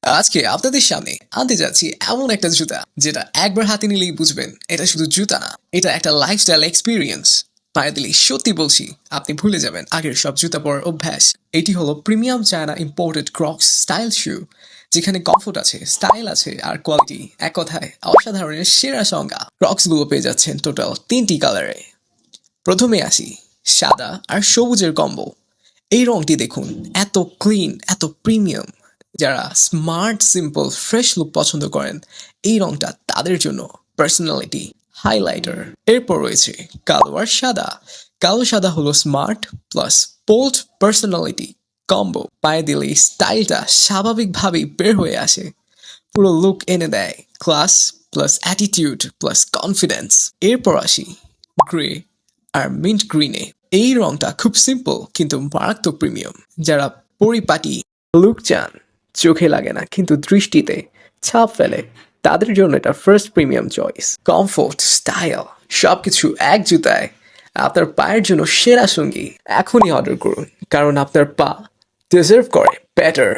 আজকে আপনাদের সামনে আনতে যাচ্ছি এমন একটা জুতা যেটা একবার হাতে নিলেই বুঝবেন এটা শুধু জুতা না, এটা একটা লাইফস্টাইল এক্সপিরিয়েন্স। পায়ে দিলেই সত্যি বলছি আপনি ভুলে যাবেন আগের সব জুতা পরার অভ্যাস। এটি হলো premium China imported crocs style shoe, যেখানে কমফোর্ট আছে, স্টাইল আছে আর কোয়ালিটি এক কথায় অসাধারণের সেরা সংজ্ঞা। ক্রক্স গুলো পেয়ে যাচ্ছেন টোটাল 3টি কালারে। প্রথমে আসি সাদা আর সবুজের কম্বো। এই রংটি দেখুন, এত ক্লিন, এত প্রিমিয়াম। যারা স্মার্ট, সিম্পল, ফ্রেশ লুক পছন্দ করেন, এই রংটা তাদের জন্য পার্সোনালিটি হাইলাইটার। এরপর রয়েছে কালো আর সাদা। কালো সাদা হলো smart plus bold personality combo. পায়ে দিলেই স্টাইলটা স্বাভাবিকভাবেই বের হয়ে আসে, পুরো লুক এনে দেয় class plus attitude plus confidence. এরপর আসি গ্রে আর মিন্ট গ্রিনে। এই রংটা খুব সিম্পল কিন্তু মারাত্মক প্রিমিয়াম। যারা পরিপাটি লুক চান, চোখে লাগে না কিন্তু দৃষ্টিতে ছাপ ফেলে, তাদের জন্য এটা first premium choice. Comfort, style সবকিছু এক জুতায়। আপনার পায়ের জন্য সেরা সঙ্গী। এখনই অর্ডার করুন, কারণ আপনার পা ডিজার্ভ করে বেটার।